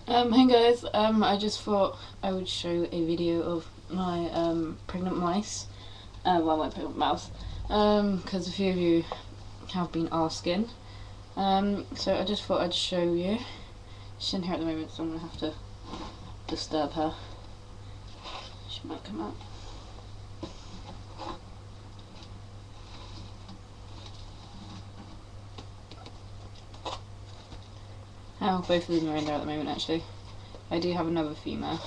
Hey guys, I just thought I would show a video of my pregnant mice, well, my pregnant mouse, because a few of you have been asking. So I just thought I'd show you. She's in here at the moment, so I'm gonna have to disturb her. She might come out. Oh, both of them are in there at the moment actually. I do have another female.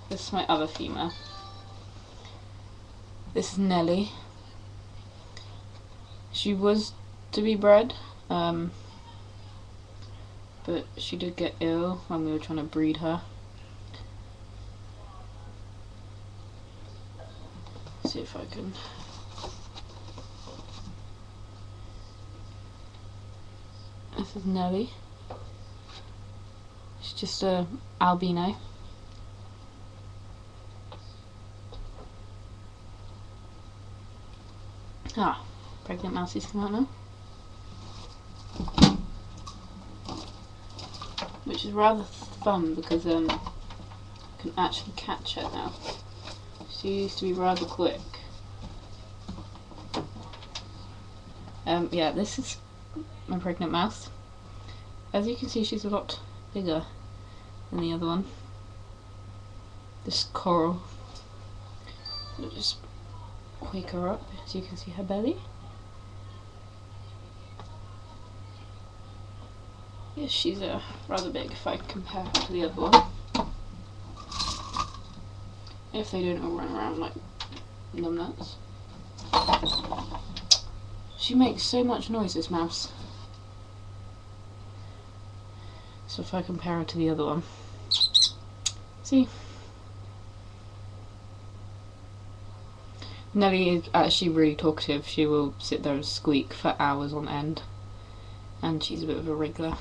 This is my other female. This is Nelly. She was to be bred, but she did get ill when we were trying to breed her. Let's see if I can. This is Nelly. She's just a albino. Pregnant mousies come out now. Which is rather fun because I can actually catch her now. She used to be rather quick. Yeah, this is my pregnant mouse. As you can see, she's a lot bigger than the other one. This coral. I'll just wake her up so you can see her belly. Yes, she's rather big if I compare her to the other one. If they don't all run around like numbnuts. She makes so much noise, this mouse. So if I compare her to the other one, see? Nelly is actually really talkative. She will sit there and squeak for hours on end. And she's a bit of a wriggler.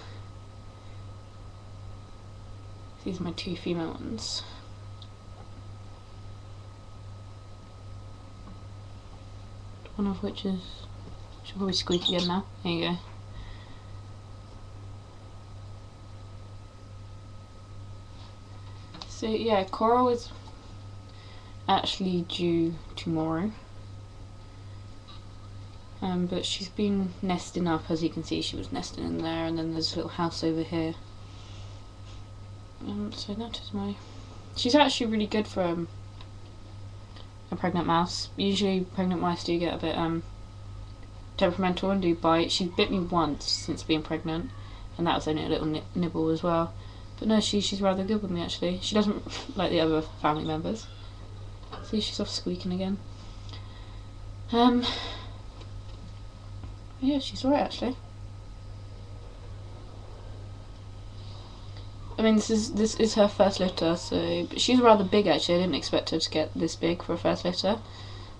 These are my two female ones. One of which is... she'll probably squeak again now. There you go. So yeah, Coral is actually due tomorrow. But she's been nesting up, as you can see. She was nesting in there, and then there's a little house over here. So that is my... she's actually really good for a pregnant mouse. Usually pregnant mice do get a bit temperamental and do bite. She's bit me once since being pregnant, and that was only a little nibble as well. But no, she's rather good with me actually. She doesn't like the other family members. See, she's off squeaking again. Yeah, she's alright actually. I mean, this is her first litter, so but she's rather big actually. I didn't expect her to get this big for a first litter.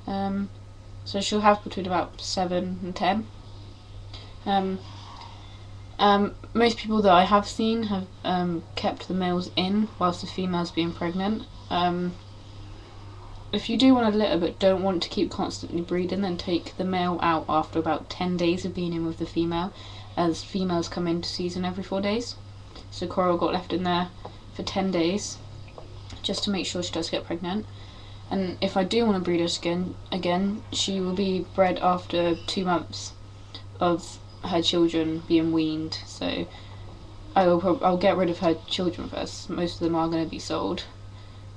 So she'll have between about 7 and 10. Most people that I have seen have kept the males in whilst the female's being pregnant. If you do want a litter but don't want to keep constantly breeding, then take the male out after about 10 days of being in with the female, as females come into season every 4 days. So Coral got left in there for 10 days just to make sure she does get pregnant. And if I do want to breed her again, she will be bred after 2 months of her children being weaned. So I'll get rid of her children first. Most of them are going to be sold.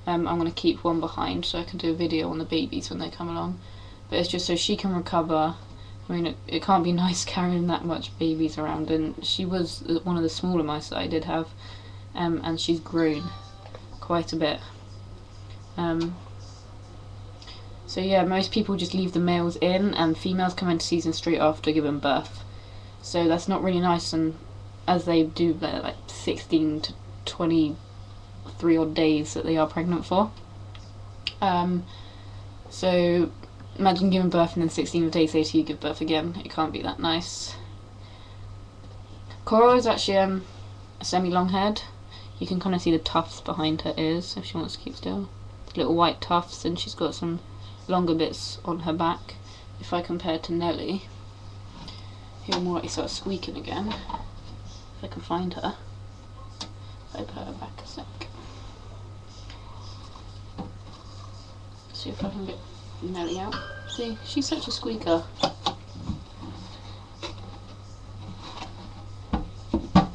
I'm going to keep one behind so I can do a video on the babies when they come along. But it's just so she can recover. I mean, it can't be nice carrying that much babies around, and she was one of the smaller mice that I did have, and she's grown quite a bit. So yeah, most people just leave the males in, and females come into season straight after giving birth. So that's not really nice, and as they do like 16 to 23 odd days that they are pregnant for. So imagine giving birth and then 16 days later you give birth again. It can't be that nice. Coral is actually a semi-long haired. You can kind of see the tufts behind her ears if she wants to keep still. Little white tufts, and she's got some longer bits on her back. If I compare to Nelly, who more likely starts squeaking again, if I can find her. If I put her back a sec. See if I can get Nelly out. See, she's such a squeaker.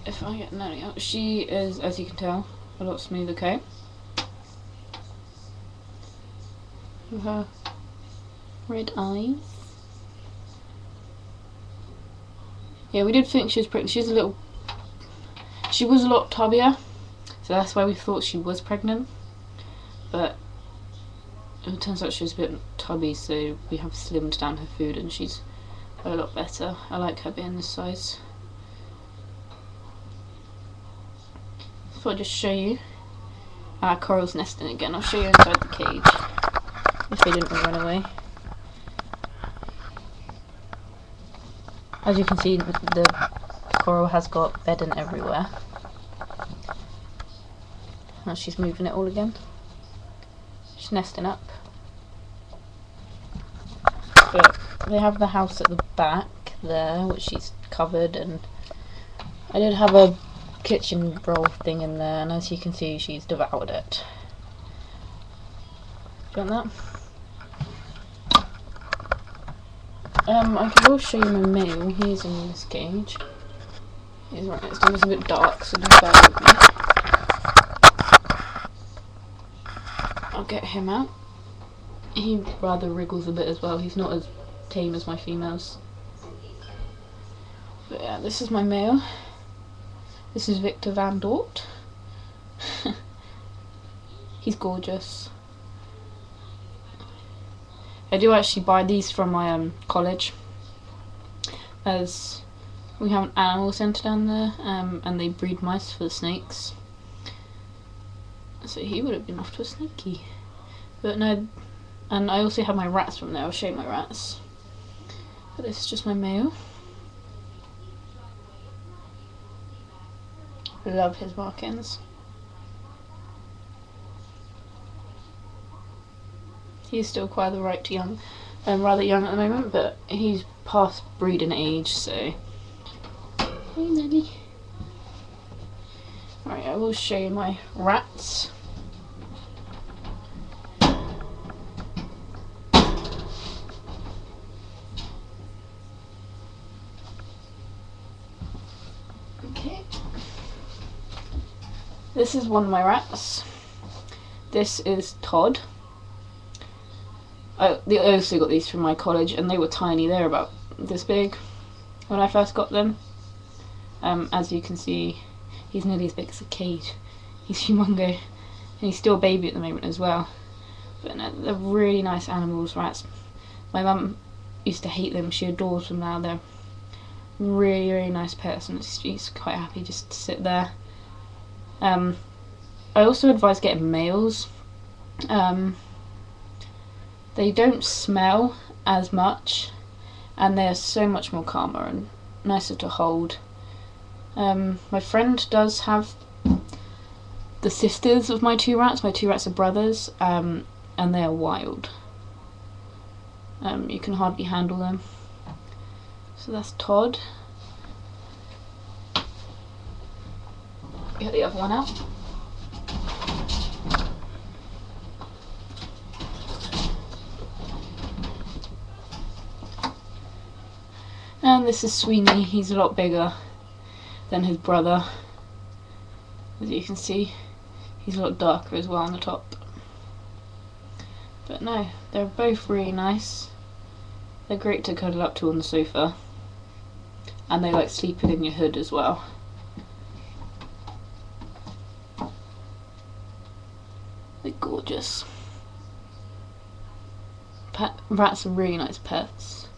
If I get Nelly out, she is, as you can tell, a lot smoother coat. With her red eyes. Yeah, we did think she was pregnant. She was a lot tubbier, so that's why we thought she was pregnant. But it turns out she was a bit tubby, so we have slimmed down her food and she's a lot better. I like her being this size. So I'll just show you Coral's nesting again. I'll show you inside the cage if they didn't all run away. As you can see, the Coral has got bedding everywhere. Now she's moving it all again. She's nesting up. But they have the house at the back there, which she's covered, and I did have a kitchen roll thing in there, and as you can see, she's devoured it. Do you want that? I will show you my male. He's in this cage. He's right next to him. It's a bit dark, so just bear with me. I'll get him out. He rather wriggles a bit as well. He's not as tame as my females. But yeah, this is my male. This is Victor Van Dort. He's gorgeous. I do actually buy these from my college, as we have an animal centre down there, and they breed mice for the snakes. So he would have been off to a snakey. But no, and I also have my rats from there. I'll show you my rats. But this is just my male. Love his markings. He's still quite rather young at the moment, but he's past breeding age, so. Hey, Nelly. Alright, I will show you my rats. Okay. This is one of my rats. This is Todd. I also got these from my college, and they were tiny. They're about this big when I first got them. As you can see, he's nearly as big as a cage. He's humongous, and he's still a baby at the moment as well. But no, they're really nice animals, rats. My mum used to hate them. She adores them now. They're really, really nice pets, and she's quite happy just to sit there. I also advise getting males. They don't smell as much, and they're so much more calmer and nicer to hold. My friend does have the sisters of my two rats. My two rats are brothers, and they are wild. You can hardly handle them. So that's Todd. Get the other one out. And this is Sweeney. He's a lot bigger than his brother. As you can see, he's a lot darker as well on the top. But no, they're both really nice. They're great to cuddle up to on the sofa. And they like sleeping in your hood as well. They're gorgeous. Rats are really nice pets.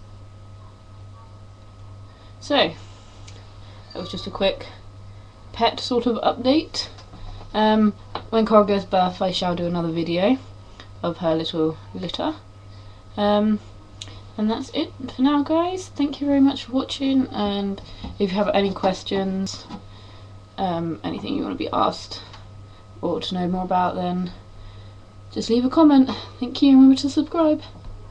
So, that was just a quick pet sort of update. When Coral gives birth, I shall do another video of her little litter. And that's it for now, guys. Thank you very much for watching, and if you have any questions, anything you want to be asked or to know more about, then just leave a comment. Thank you, and remember to subscribe.